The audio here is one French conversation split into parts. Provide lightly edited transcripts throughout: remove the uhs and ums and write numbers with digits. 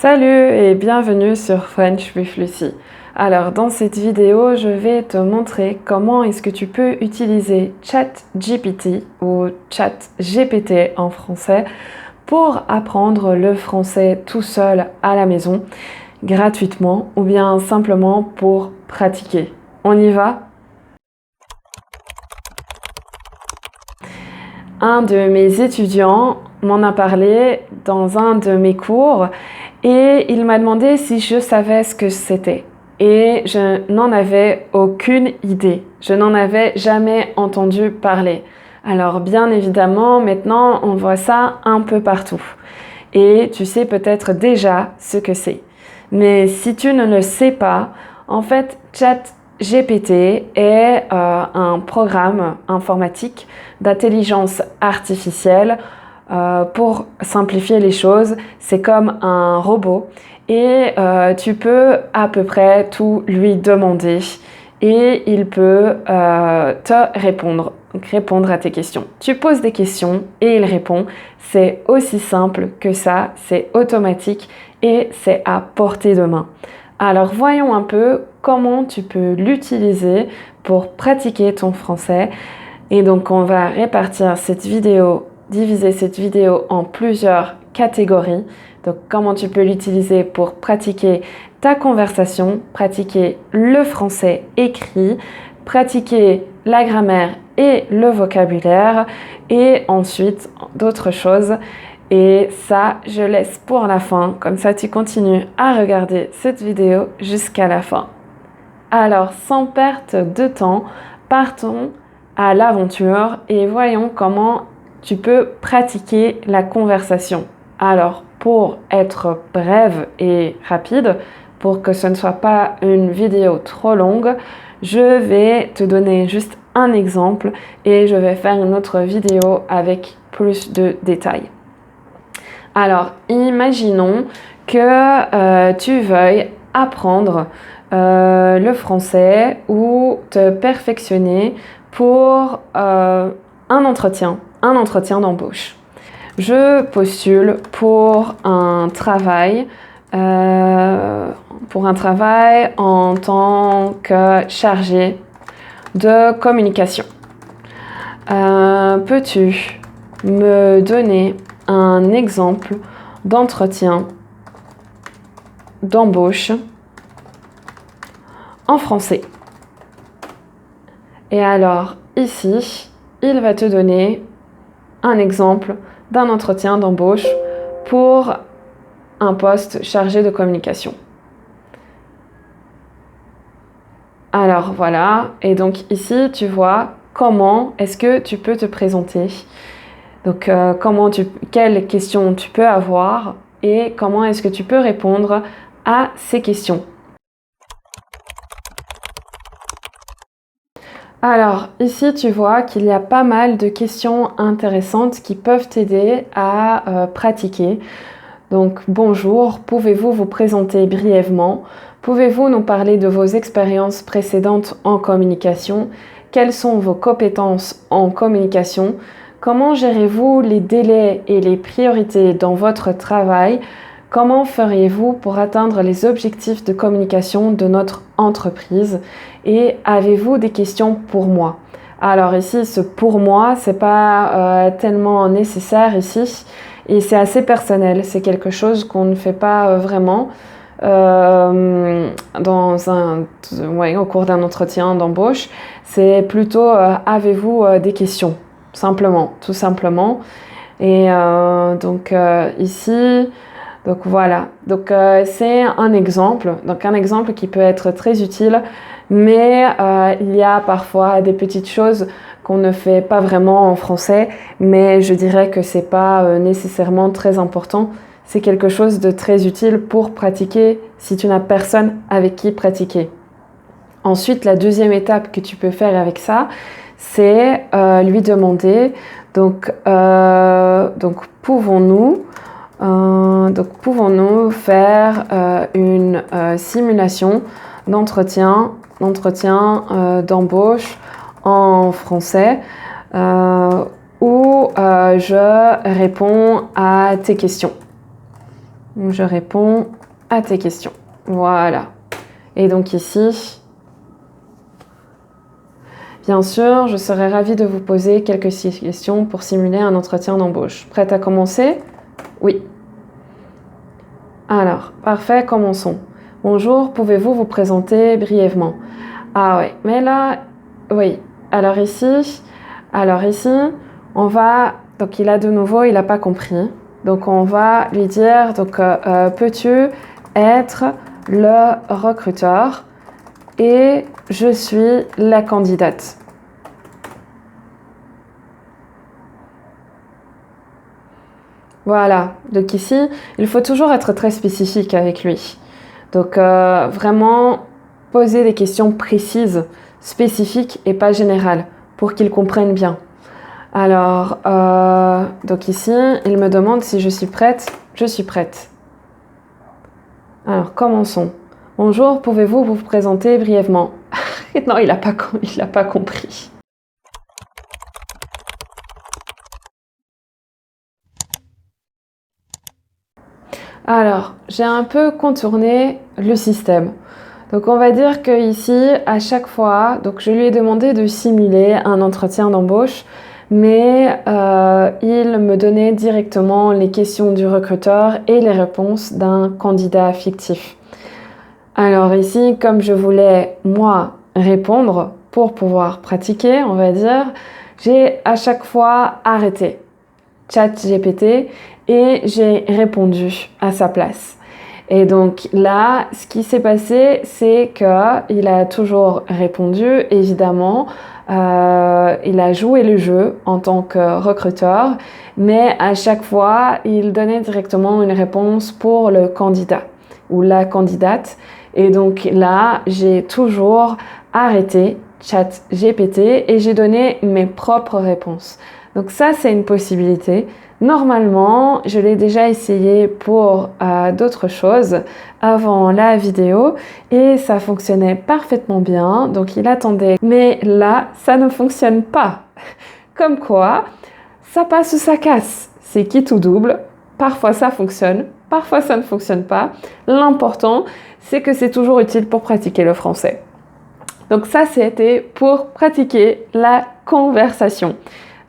Salut et bienvenue sur French with Lucy. Alors dans cette vidéo, je vais te montrer comment est-ce que tu peux utiliser ChatGPT ou ChatGPT en français pour apprendre le français tout seul à la maison, gratuitement ou bien simplement pour pratiquer. On y va? Un de mes étudiants m'en a parlé dans un de mes cours et il m'a demandé si je savais ce que c'était. Et je n'en avais aucune idée. Je n'en avais jamais entendu parler. Alors bien évidemment, maintenant on voit ça un peu partout. Et tu sais peut-être déjà ce que c'est. Mais si tu ne le sais pas, en fait, ChatGPT est un programme informatique d'intelligence artificielle. Pour simplifier les choses, c'est comme un robot et tu peux à peu près tout lui demander et il peut te répondre à tes questions. Tu poses des questions et il répond. C'est aussi simple que ça, c'est automatique et c'est à portée de main. Alors voyons un peu comment tu peux l'utiliser pour pratiquer ton français. Et donc on va répartir cette vidéo, diviser cette vidéo en plusieurs catégories. Donc comment tu peux l'utiliser pour pratiquer ta conversation, pratiquer le français écrit, pratiquer la grammaire et le vocabulaire et ensuite d'autres choses. Et ça, je laisse pour la fin, comme ça tu continues à regarder cette vidéo jusqu'à la fin. Alors, sans perte de temps, partons à l'aventure et voyons comment tu peux pratiquer la conversation. Alors, pour être brève et rapide, pour que ce ne soit pas une vidéo trop longue, je vais te donner juste un exemple et je vais faire une autre vidéo avec plus de détails. Alors, imaginons que tu veuilles apprendre le français ou te perfectionner pour un entretien d'embauche. Je postule pour un travail en tant que chargé de communication. Peux-tu me donner un exemple d'entretien d'embauche en français? Et alors ici, il va te donner un exemple d'un entretien d'embauche pour un poste chargé de communication. Alors voilà, et donc ici tu vois comment est-ce que tu peux te présenter. Donc quelles questions tu peux avoir et comment est-ce que tu peux répondre à ces questions. Alors ici tu vois qu'il y a pas mal de questions intéressantes qui peuvent t'aider à pratiquer. Donc bonjour, pouvez-vous vous présenter brièvement? Pouvez-vous nous parler de vos expériences précédentes en communication? Quelles sont vos compétences en communication? Comment gérez-vous les délais et les priorités dans votre travail? Comment feriez-vous pour atteindre les objectifs de communication de notre entreprise? Et avez-vous des questions pour moi? Alors ici, ce pour moi, c'est pas tellement nécessaire ici et c'est assez personnel. C'est quelque chose qu'on ne fait pas vraiment au cours d'un entretien d'embauche. C'est plutôt avez-vous des questions? Simplement, tout simplement. Et ici... Donc voilà, c'est un exemple qui peut être très utile, mais il y a parfois des petites choses qu'on ne fait pas vraiment en français, mais je dirais que c'est pas nécessairement très important. C'est quelque chose de très utile pour pratiquer si tu n'as personne avec qui pratiquer. Ensuite, la deuxième étape que tu peux faire avec ça, c'est lui demander, pouvons-nous faire une simulation d'entretien d'embauche en français où je réponds à tes questions. Je réponds à tes questions. Voilà. Et donc ici, bien sûr, je serais ravie de vous poser quelques questions pour simuler un entretien d'embauche. Prête à commencer? Oui. Alors, parfait, commençons. Bonjour, pouvez-vous vous présenter brièvement? Ah oui, mais là, oui. Alors ici, on va... Donc il a de nouveau, il n'a pas compris. Donc on va lui dire, donc peux-tu être le recruteur et je suis la candidate. Voilà, donc ici, il faut toujours être très spécifique avec lui. Donc vraiment poser des questions précises, spécifiques et pas générales pour qu'il comprenne bien. Alors, donc ici, il me demande si je suis prête. Je suis prête. Alors, commençons. Bonjour, pouvez-vous vous présenter brièvement? Non, il n'a pas compris. Alors, j'ai un peu contourné le système. Donc, on va dire que ici, à chaque fois, donc je lui ai demandé de simuler un entretien d'embauche, mais il me donnait directement les questions du recruteur et les réponses d'un candidat fictif. Alors ici, comme je voulais, moi, répondre pour pouvoir pratiquer, on va dire, j'ai à chaque fois arrêté ChatGPT et j'ai répondu à sa place. Et donc là, ce qui s'est passé, c'est qu'il a toujours répondu, évidemment. Il a joué le jeu en tant que recruteur, mais à chaque fois, il donnait directement une réponse pour le candidat ou la candidate. Et donc là, j'ai toujours arrêté ChatGPT et j'ai donné mes propres réponses. Donc ça, c'est une possibilité. Normalement, je l'ai déjà essayé pour d'autres choses avant la vidéo et ça fonctionnait parfaitement bien. Donc il attendait. Mais là, ça ne fonctionne pas. Comme quoi, ça passe ou ça casse. C'est quitte ou double. Parfois ça fonctionne, parfois ça ne fonctionne pas. L'important, c'est que c'est toujours utile pour pratiquer le français. Donc ça, c'était pour pratiquer la conversation.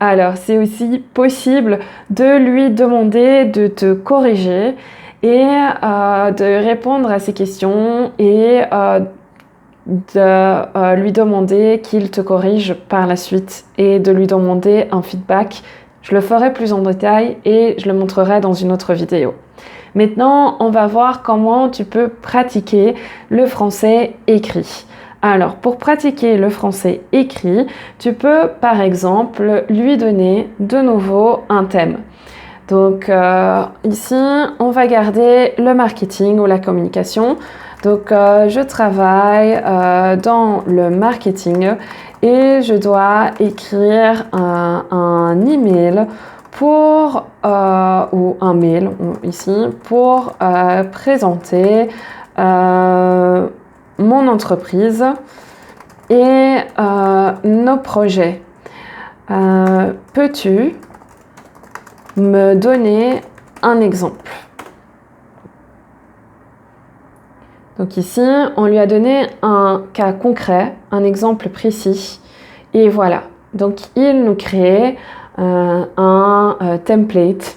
Alors, c'est aussi possible de lui demander de te corriger et de répondre à ses questions et de lui demander qu'il te corrige par la suite et de lui demander un feedback. Je le ferai plus en détail et je le montrerai dans une autre vidéo. Maintenant, on va voir comment tu peux pratiquer le français écrit. Alors, pour pratiquer le français écrit, tu peux par exemple lui donner de nouveau un thème. Donc ici, on va garder le marketing ou la communication. Donc je travaille dans le marketing et je dois écrire un email pour, ou un mail ici pour présenter mon entreprise et nos projets. Peux-tu me donner un exemple? Donc ici, on lui a donné un cas concret, un exemple précis. Et voilà. Donc il nous crée un template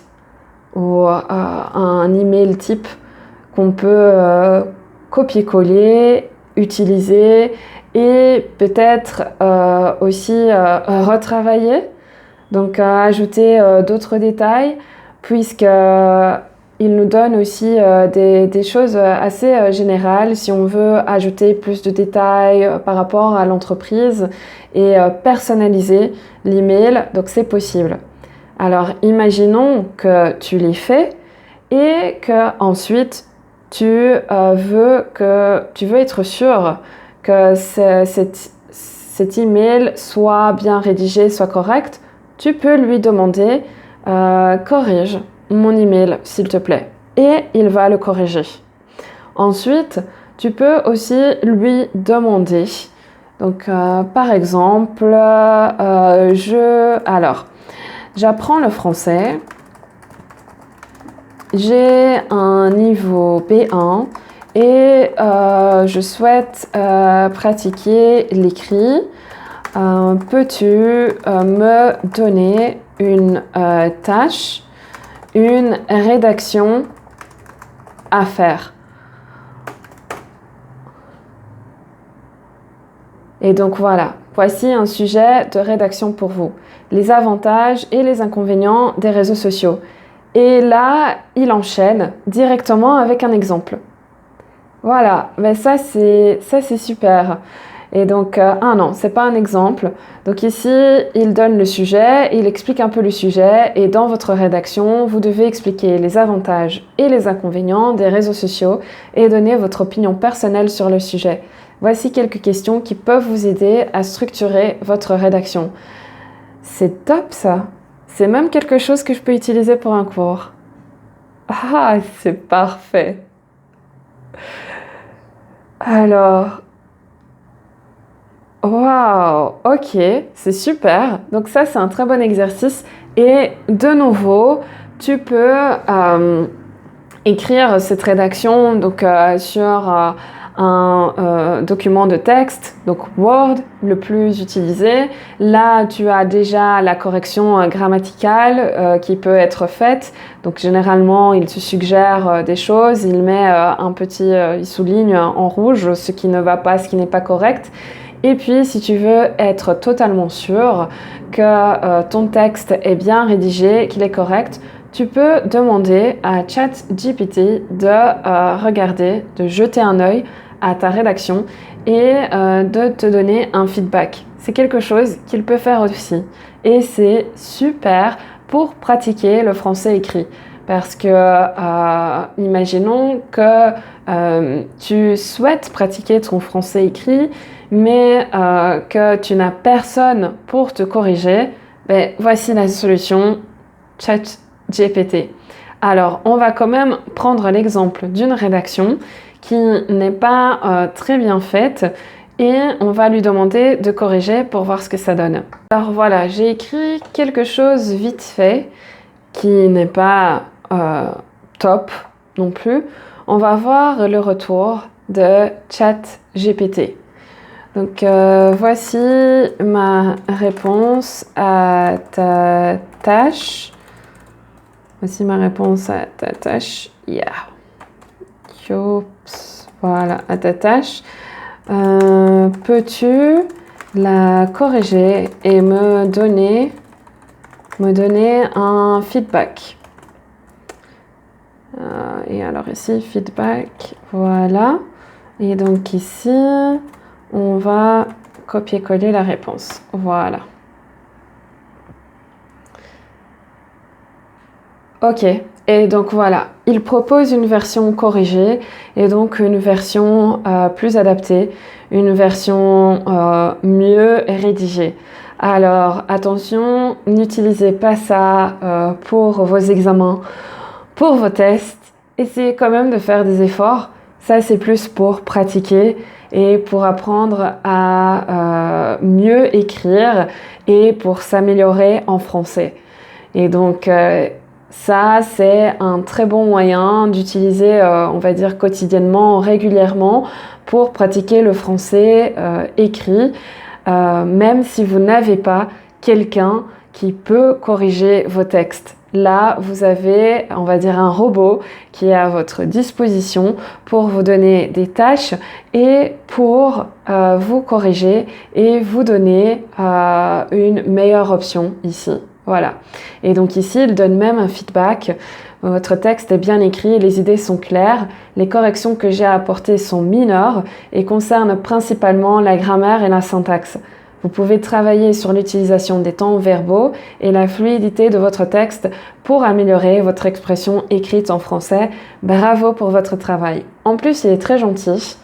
ou un email type qu'on peut copier-coller, utiliser et peut-être aussi retravailler. Donc ajouter d'autres détails puisque il nous donne aussi des choses assez générales si on veut ajouter plus de détails par rapport à l'entreprise et personnaliser l'email. Donc c'est possible. Alors imaginons que tu l'aies fait et que ensuite tu veux être sûr que cet email soit bien rédigé, soit correct. Tu peux lui demander corrige mon email s'il te plaît et il va le corriger. Ensuite, tu peux aussi lui demander donc par exemple j'apprends le français j'ai un niveau B1 et je souhaite pratiquer l'écrit. Peux-tu me donner une tâche, une rédaction à faire? Et donc voilà, voici un sujet de rédaction pour vous. Les avantages et les inconvénients des réseaux sociaux. Et là, il enchaîne directement avec un exemple. Voilà, mais ça c'est super. Et donc, ah non, c'est pas un exemple. Donc ici, il donne le sujet, il explique un peu le sujet, et dans votre rédaction, vous devez expliquer les avantages et les inconvénients des réseaux sociaux et donner votre opinion personnelle sur le sujet. Voici quelques questions qui peuvent vous aider à structurer votre rédaction. C'est top ça! C'est même quelque chose que je peux utiliser pour un cours. Ah, c'est parfait! Alors, waouh, ok, c'est super. Donc ça, c'est un très bon exercice. Et de nouveau, tu peux écrire cette rédaction donc, sur un document de texte, donc Word, le plus utilisé. Là, tu as déjà la correction grammaticale qui peut être faite. Donc généralement, il te suggère des choses, il met il souligne en rouge ce qui ne va pas, ce qui n'est pas correct. Et puis, si tu veux être totalement sûr que ton texte est bien rédigé, qu'il est correct, tu peux demander à ChatGPT de regarder, de jeter un œil à ta rédaction et de te donner un feedback. C'est quelque chose qu'il peut faire aussi. Et c'est super pour pratiquer le français écrit. Parce que, imaginons que tu souhaites pratiquer ton français écrit, mais que tu n'as personne pour te corriger, ben, voici la solution, ChatGPT. Alors, on va quand même prendre l'exemple d'une rédaction qui n'est pas très bien faite et on va lui demander de corriger pour voir ce que ça donne. Alors voilà, j'ai écrit quelque chose vite fait qui n'est pas top non plus. On va voir le retour de ChatGPT. Donc voici ma réponse à ta tâche. Voici ma réponse à ta tâche. Yeah. Oups. Voilà, à ta tâche. Peux-tu la corriger et me donner un feedback? Et alors ici, feedback, voilà. Et donc ici, on va copier-coller la réponse. Voilà. Ok, et donc voilà, il propose une version corrigée et donc une version plus adaptée, une version mieux rédigée. Alors attention, n'utilisez pas ça pour vos examens, pour vos tests. Essayez quand même de faire des efforts. Ça, c'est plus pour pratiquer et pour apprendre à mieux écrire et pour s'améliorer en français. Et donc, ça, c'est un très bon moyen d'utiliser, on va dire, quotidiennement, régulièrement, pour pratiquer le français écrit, même si vous n'avez pas quelqu'un qui peut corriger vos textes. Là, vous avez, on va dire, un robot qui est à votre disposition pour vous donner des tâches et pour vous corriger et vous donner une meilleure option ici. Voilà. Et donc ici, il donne même un feedback. Votre texte est bien écrit, les idées sont claires, les corrections que j'ai à apporter sont mineures et concernent principalement la grammaire et la syntaxe. Vous pouvez travailler sur l'utilisation des temps verbaux et la fluidité de votre texte pour améliorer votre expression écrite en français. Bravo pour votre travail. En plus, il est très gentil,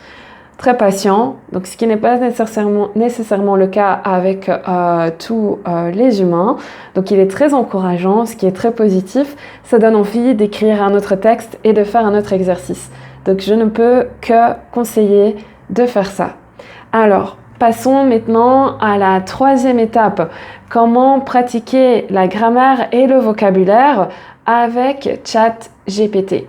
très patient, donc ce qui n'est pas nécessairement le cas avec tous les humains. Donc il est très encourageant, ce qui est très positif. Ça donne envie d'écrire un autre texte et de faire un autre exercice. Donc je ne peux que conseiller de faire ça. Alors, passons maintenant à la troisième étape. Comment pratiquer la grammaire et le vocabulaire avec ChatGPT.